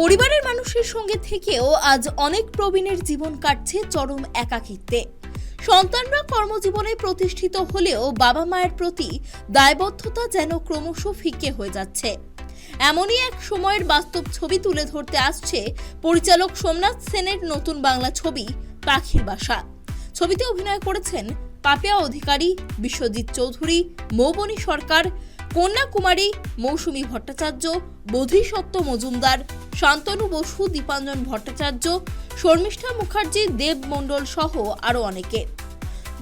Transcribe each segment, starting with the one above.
পরিবারের মানুষের সঙ্গে থেকেও আজ অনেক প্রবীণের জীবন কাটছে চরম একাকিত্বে। সন্তানরা কর্মজীবনে প্রতিষ্ঠিত হলেও বাবা মায়ের প্রতি দায়বদ্ধতা যেন ক্রমশ ফিকে হয়ে যাচ্ছে। এমনই এক সময়ের বাস্তব ছবি তুলে ধরতে আসছে পরিচালক সোমনাথ সেনের নতুন বাংলা ছবি পাখির বাসা। ছবিতে অভিনয় করেছেন পাপিয়া অধিকারী, বিশ্বজিৎ চৌধুরী, মৌবনী সরকার, কন্যাকুমারী, মৌসুমী ভট্টাচার্য, বোধিসত্ত্ব মজুমদার, শান্তনু বসু, দীপাঞ্জন ভট্টাচার্য, শর্মিষ্ঠা মুখার্জি, দেব মণ্ডল সহ আরও অনেকে।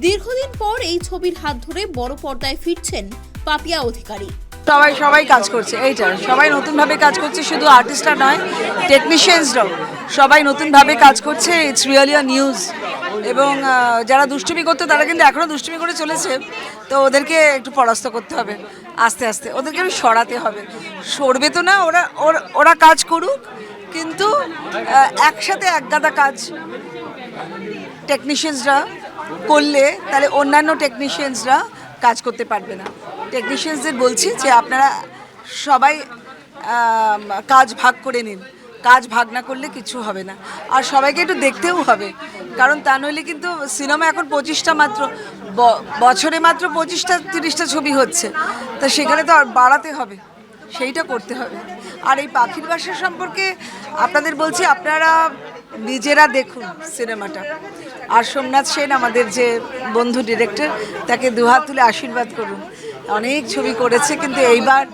দীর্ঘদিন পর এই ছবির হাত ধরে বড় পর্দায় ফিরছেন পাপিয়া অধিকারী। সবাই কাজ করছে, এইটা সবাই নতুনভাবে কাজ করছে, শুধু আর্টিস্টরা নয়, টেকনিশিয়ানসরাও সবাই নতুনভাবে কাজ করছে। It's really a news. এবং যারা দুষ্টুমি করতো তারা কিন্তু এখনও দুষ্টুমি করে চলেছে, তো ওদেরকে একটু পরাস্ত করতে হবে আস্তে আস্তে, ওদেরকে একটু সরাতে হবে। সরবে তো না, ওরা কাজ করুক, কিন্তু একসাথে একগাদা কাজ টেকনিশিয়ানসরা করলে তাহলে অন্যান্য টেকনিশিয়ানসরা কাজ করতে পারবে না। টেকনিশিয়ানসদের বলছি যে আপনারা সবাই কাজ ভাগ করে নিন, কাজ ভাগ না করলে কিছু হবে না। আর সবাইকে একটু দেখতেও হবে, কারণ তা নইলে কিন্তু সিনেমা এখন 25টা মাত্র, বছরে মাত্র 25টা 30টা ছবি হচ্ছে, তা সেখানে তো আর বাড়াতে হবে, সেইটা করতে হবে। আর এই পাখির বাসা সম্পর্কে আপনাদের বলছি, আপনারা নিজেরা দেখুন সিনেমাটা। আর সোমনাথ সেন আমাদের যে বন্ধু ডিরেক্টর, তাকে দুহাত তুলে আশীর্বাদ করুন। অনেক ছবি করেছে, কিন্তু এইবার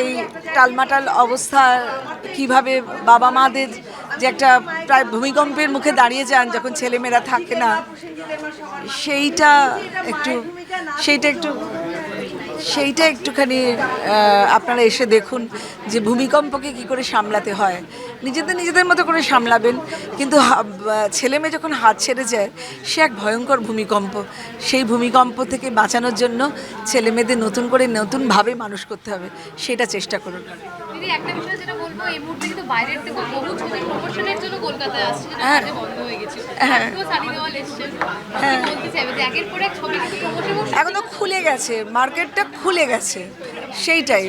এই টালমাটাল অবস্থা, কিভাবে বাবা মাদের যে একটা প্রায় ভূমিকম্পের মুখে দাঁড়িয়ে যান যখন ছেলেমেয়েরা থাকে না, সেইটা একটুখানি আপনারা এসে দেখুন যে ভূমিকম্পকে কি করে সামলাতে হয়। নিজেদের মতো করে সামলাবেন, কিন্তু ছেলেমেয়ে যখন হাত ছেড়ে যায়, সে এক ভয়ঙ্কর ভূমিকম্প। সেই ভূমিকম্প থেকে বাঁচানোর জন্য ছেলেমেয়েদের নতুনভাবে মানুষ করতে হবে, সেটা চেষ্টা করুন। একটা বিষয় যেটা বলবো, এই মুহূর্তে কিন্তু বাইরের থেকে বহু ছবি প্রমোশনের জন্য কলকাতায় আসছে, যেটা আগে বন্ধ হয়ে গেছে। তো সানি দেওয়াল এসেছেন, বলতে চাইবে যে একের পর এক ছবি কিন্তু প্রমোশন এখন তো খুলে গেছে, মার্কেটটা খুলে গেছে, সেইটাই।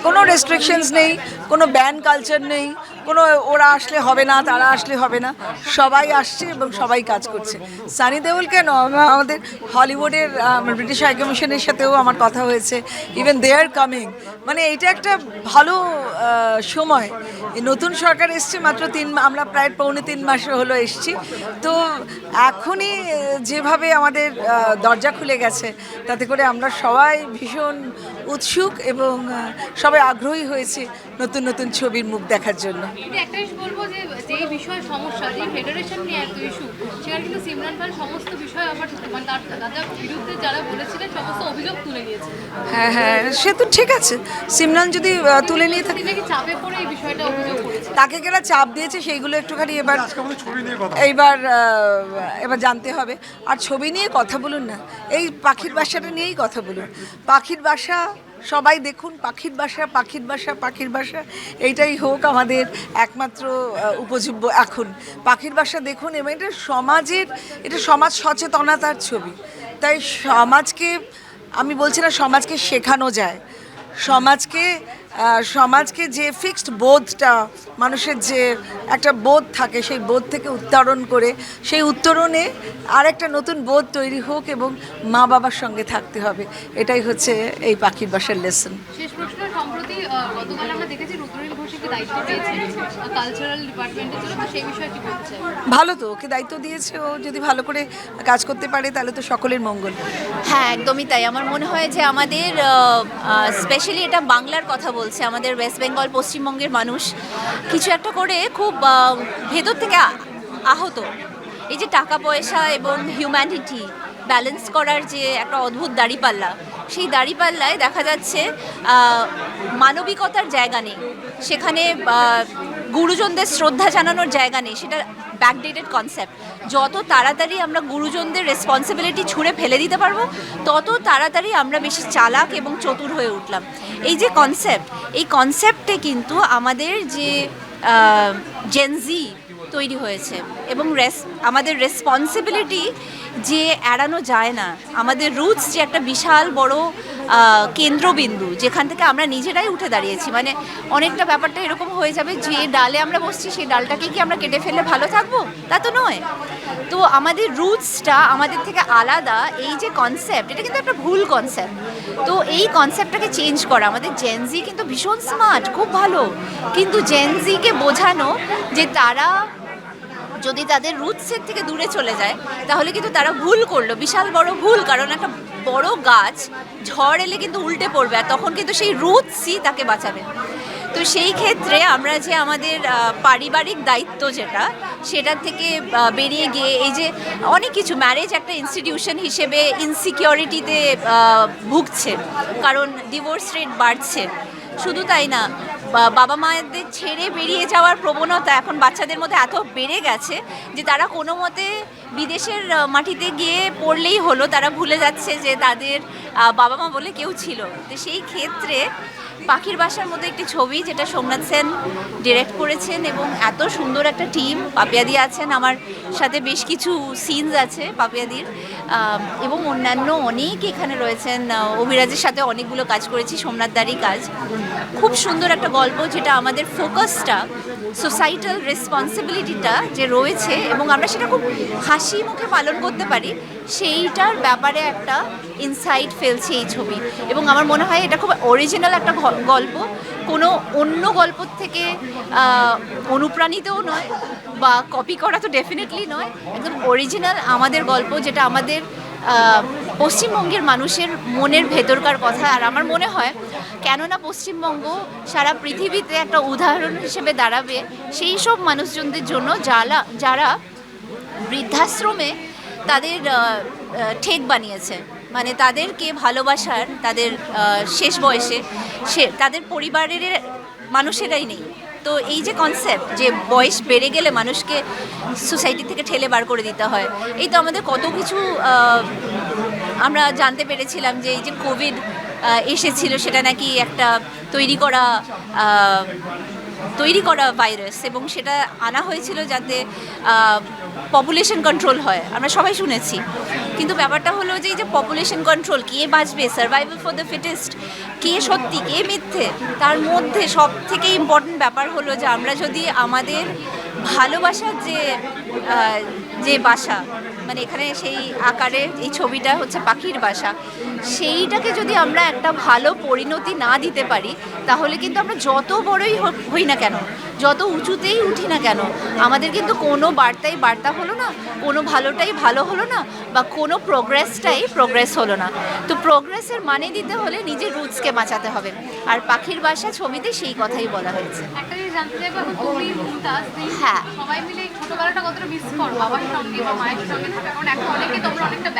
কোনো রেস্ট্রিকশনস নেই, কোনো ব্যান কালচার নেই, কোনো ওরা আসলে হবে না, তারা আসলে হবে না, সবাই আসছে এবং সবাই কাজ করছে। সানি দেওল কেন, আমাদের হলিউডের ব্রিটিশ হাই কমিশনের সাথেও আমার কথা হয়েছে, ইভেন দে আর কামিং। মানে এটা একটা ভালো সময়। নতুন সরকার এসছে মাত্র আমরা প্রায় পৌনে 3 মাস হলো এসছি, তো এখনই যেভাবে আমাদের দরজা খুলে গেছে, তাতে করে আমরা সবাই ভীষণ উৎসুক এবং সবাই আগ্রহী হয়েছে নতুন ছবির মুখ দেখার জন্য। একটা জিনিস বলবো যে যেই বিষয় সমস্যা, যে ফেডারেশন নিয়ে এত ইস্যু, সেখানে কিন্তু সিমরান খান সমস্ত বিষয় আবার মানে তার বিরুদ্ধে যারা বলেছিলেন সমস্ত অভিযোগ তুলে নিয়েছে। হ্যাঁ, সে তো ঠিক আছে, সিমরান যদি তুলে নিয়ে থাকে। নাকি চাপে পড়ে এই বিষয়টা অভিযোগ করেছে, তাকে কেনা চাপ দিয়েছে সেইগুলো একটুখানি এবার জানতে হবে। আর ছবি নিয়ে কথা বলুন না, এই পাখির বাসাটা নিয়েই কথা বলুন। পাখির বাসা সবাই দেখুন, পাখির বাসা এইটাই হোক আমাদের একমাত্র উপজীব্য এখন। পাখির বাসা দেখুন, এবং এটা সমাজ সচেতনতার ছবি। তাই আমি বলছি না সমাজকে শেখানো যায়, সমাজকে যে ফিক্সড বোধটা, মানুষের যে একটা বোধ থাকে, সেই বোধ থেকে উত্তরণ করে সেই উত্তরণে আর একটা নতুন বোধ তৈরি হোক, এবং মা বাবার সঙ্গে থাকতে হবে। এটাই হচ্ছে এই পাখির বাসার লেসন। শেষ প্রশ্ন, সম্প্রতি গতকাল আমরা দেখেছি রুদ্রনীল ঘোষকে দায়িত্ব পেয়েছে কালচারাল ডিপার্টমেন্টের জন্য, তো সেই বিষয়ে কি বলতে চাই? ভালো তো, ওকে দায়িত্ব দিয়েছে, ও যদি ভালো করে কাজ করতে পারে তাহলে তো সকলের মঙ্গল। হ্যাঁ, একদমই তাই। আমার মনে হয় যে আমাদের স্পেশালি এটা বাংলার কথা বলছে, আমাদের ওয়েস্ট বেঙ্গল পশ্চিমবঙ্গের মানুষ কিছু একটা করে খুব ভেতর থেকে আহত। এই যে টাকা পয়সা এবং হিউম্যানিটি ব্যালেন্স করার যে একটা অদ্ভুত দাঁড়িপাল্লা, সেই দাঁড়িপাল্লায় দেখা যাচ্ছে মানবিকতার জায়গা নেই, সেখানে গুরুজনদের শ্রদ্ধা জানানোর জায়গা নেই। সেটা ব্যাকডেটেড কনসেপ্ট। যত তাড়াতাড়ি আমরা গুরুজনদের রেসপন্সিবিলিটি ছুঁড়ে ফেলে দিতে পারবো, তত তাড়াতাড়ি আমরা বেশি চালাক এবং চতুর হয়ে উঠলাম। এই যে কনসেপ্ট, এই কনসেপ্টে কিন্তু আমাদের যে জেনজি তৈরি হয়েছে, এবং আমাদের রেসপন্সিবিলিটি যে এড়ানো যায় না, আমাদের রুটস যে একটা বিশাল বড় কেন্দ্রবিন্দু, যেখান থেকে আমরা নিজেরাই উঠে দাঁড়িয়েছি। মানে অনেকটা ব্যাপারটা এরকম হয়ে যাবে যে ডালে আমরা বসছি সেই ডালটাকে কি আমরা কেটে ফেললে ভালো থাকবো? তা তো নয়। তো আমাদের রুটসটা আমাদের থেকে আলাদা, এই যে কনসেপ্ট, এটা কিন্তু একটা ভুল কনসেপ্ট। তো এই কনসেপ্টটাকে চেঞ্জ করা, আমাদের জেনজি কিন্তু ভীষণ স্মার্ট, খুব ভালো, কিন্তু জেনজিকে বোঝানো যে তারা যদি তাদের রুটসের থেকে দূরে চলে যায় তাহলে কিন্তু তারা ভুল করলো, বিশাল বড় ভুল। কারণ একটা বড় গাছ ঝড় এলে কিন্তু উল্টে পড়বে, আর তখন কিন্তু সেই রুটসই তাকে বাঁচাবে। তো সেই ক্ষেত্রে আমরা যে আমাদের পারিবারিক দায়িত্ব যেটা, সেটার থেকে বেরিয়ে গিয়ে এই যে অনেক কিছু, ম্যারেজ একটা ইনস্টিটিউশন হিসেবে ইনসিকিউরিটিতে ভুগছে, কারণ ডিভোর্স রেট বাড়ছে। শুধু তাই না, বাবা মায়েদের ছেড়ে বেরিয়ে যাওয়ার প্রবণতা এখন বাচ্চাদের মধ্যে এত বেড়ে গেছে যে তারা কোনো মতে বিদেশের মাটিতে গিয়ে পড়লেই হলো, তারা ভুলে যাচ্ছে যে তাদের বাবা মা বলে কেউ ছিল। তো সেই ক্ষেত্রে পাখির বাসার মধ্যে একটি ছবি যেটা সোমনাথ সেন ডিরেক্ট করেছেন, এবং এত সুন্দর একটা টিম, পাপিয়াদি আছেন, আমার সাথে বেশ কিছু সিনস আছে পাপিয়াদির, এবং অন্যান্য অনেক এখানে রয়েছেন। অভিরাজের সাথে অনেকগুলো কাজ করেছি, সোমনাথদারই কাজ। খুব সুন্দর একটা গল্প, যেটা আমাদের ফোকাসটা সোসাইটাল রেসপন্সিবিলিটিটা যে রয়েছে এবং আমরা সেটা খুব হাসি মুখে পালন করতে পারি, সেইটার ব্যাপারে একটা ইনসাইট ফেলছে এই ছবি। এবং আমার মনে হয় এটা খুব অরিজিনাল একটা গল্প, কোনো অন্য গল্প থেকে অনুপ্রাণিতও নয় বা কপি করা তো ডেফিনেটলি নয়, একদম অরিজিনাল আমাদের গল্প, যেটা আমাদের পশ্চিমবঙ্গের মানুষের মনের ভেতরকার কথা। আর আমার মনে হয় কেননা পশ্চিমবঙ্গ সারা পৃথিবীতে একটা উদাহরণ হিসেবে দাঁড়াবে সেই সব মানুষজনদের জন্য যারা বৃদ্ধাশ্রমে তাদের ঠেক বানিয়েছে, মানে তাদেরকে ভালোবাসার, তাদের শেষ বয়সে তাদের পরিবারের মানুষেরাই নেই। তো এই যে কনসেপ্ট যে বয়স বেড়ে গেলে মানুষকে সোসাইটি থেকে ঠেলে বার করে দিতে হয়, এই তো আমাদের কত কিছু আমরা জানতে পেরেছিলাম যে এই যে কোভিড এসেছিল সেটা নাকি একটা তৈরি করা ভাইরাস, এবং সেটা আনা হয়েছিল যাতে পপুলেশন কন্ট্রোল হয়, আমরা সবাই শুনেছি। কিন্তু ব্যাপারটা হলো যে এই যে পপুলেশন কন্ট্রোল, কে বাঁচবে, সার্ভাইভাল ফর দ্য ফিটেস্ট, কে সত্যি কে মিথ্যে, তার মধ্যে সব থেকে ইম্পর্টেন্ট ব্যাপার হলো যে আমরা যদি আমাদের ভালোবাসার যে বাসা, মানে এখানে সেই আকারে এই ছবিটা হচ্ছে পাখির বাসা, সেইটাকে যদি আমরা একটা ভালো পরিণতি না দিতে পারি তাহলে কিন্তু আমরা যত বড়ই হই না কেন, যত উঁচুতেই উঠি না কেন, আমাদের কিন্তু কোনো বার্তাই বার্তা হলো না, কোনো ভালোটাই ভালো হলো না, বা কোনো প্রোগ্রেস হলো না। তো প্রোগ্রেসের মানে দিতে হলে নিজের রুটসকে বাঁচাতে হবে, আর পাখির বাসা ছবিতে সেই কথাই বলা হয়েছে। একটা জিনিস জানতে চাইবো, এখন তুমি মুমতাজ, হ্যাঁ, সবাই মিলে এই ছোটবেলাটা কতটা মিস করো বাবার সঙ্গে বা মায়ের সঙ্গে থাকা? কারণ এখন অনেকে তোমরা অনেকটা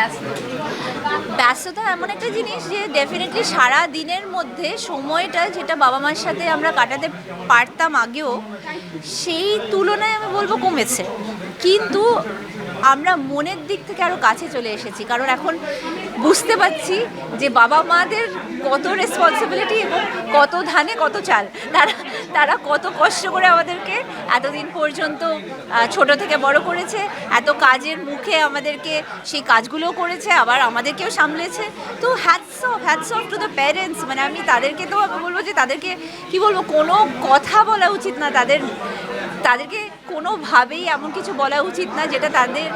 ব্যস্ততা এমন একটা জিনিস যে ডেফিনেটলি সারা দিনের মধ্যে সময়টা যেটা বাবা মার সাথে আমরা কাটাতে পারতাম আগেও, সেই তুলনায় আমি বলবো কমেছে। কিন্তু আমরা মনের দিক থেকে আরও কাছে চলে এসেছি, কারণ এখন বুঝতে পারছি যে বাবা মাদের কত রেসপন্সিবিলিটি এবং কত ধানে কত চাল, তারা কত কষ্ট করে আমাদেরকে এতদিন পর্যন্ত ছোট থেকে বড় করেছে, এত কাজের মুখে আমাদেরকে সেই কাজগুলোও করেছে, আবার আমাদেরকেও সামলেছে। তো hats off to the parents. মানে আমি তাদেরকে তো আমি বলবো যে তাদেরকে কি বলবো, কোনো কথা বলা উচিত না, তাদেরকে কোনোভাবেই এমন কিছু বলা উচিত না যেটা তাদের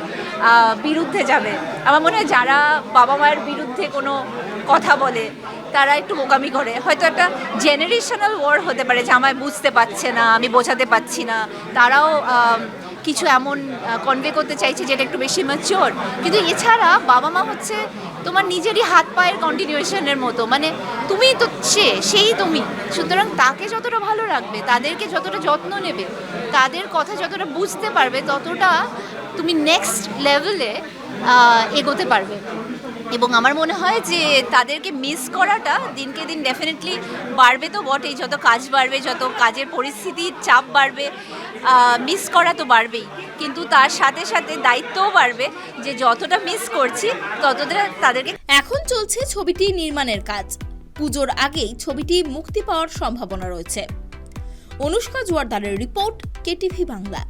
বিরুদ্ধে যাবে। আমার মনে হয় যারা বাবা মায়ের বিরুদ্ধে কোনো কথা বলে তারা একটু বোকামি করে, হয়তো একটা জেনারেশনাল ওয়ার হতে পারে যে আমায় বুঝতে পারছে না, আমি বোঝাতে পারছি না, তারাও কিছু এমন কনভে করতে চাইছে যেটা একটু বেশি ম্যাচিওর। কিন্তু এছাড়া বাবা মা হচ্ছে তোমার নিজেরই হাত পায়ের কন্টিনিউশনের মতো, মানে তুমি তো সেই তুমি, সুতরাং তাকে যতটা ভালো রাখবে, তাদেরকে যতটা যত্ন নেবে, তাদের কথা যতটা বুঝতে পারবে, ততটা তুমি নেক্সট লেভেলে এগোতে পারবে। এবং আমার মনে হয় যে তাদেরকে মিস করাটা দিনকে দিন ডেফিনেটলি বাড়বে তো বটেই, যত কাজ বাড়বে, যত কাজের পরিস্থিতির চাপ বাড়বে, মিস করা তো বাড়বেই, কিন্তু তার সাথে সাথে দায়িত্বও বাড়বে যে যতটা মিস করছি ততটা তাদেরকে। এখন চলছে ছবিটি নির্মাণের কাজ, পুজোর আগেই ছবিটি মুক্তি পাওয়ার সম্ভাবনা রয়েছে। অনুষ্কা জোয়ারদারের রিপোর্ট, কেটিভি বাংলা।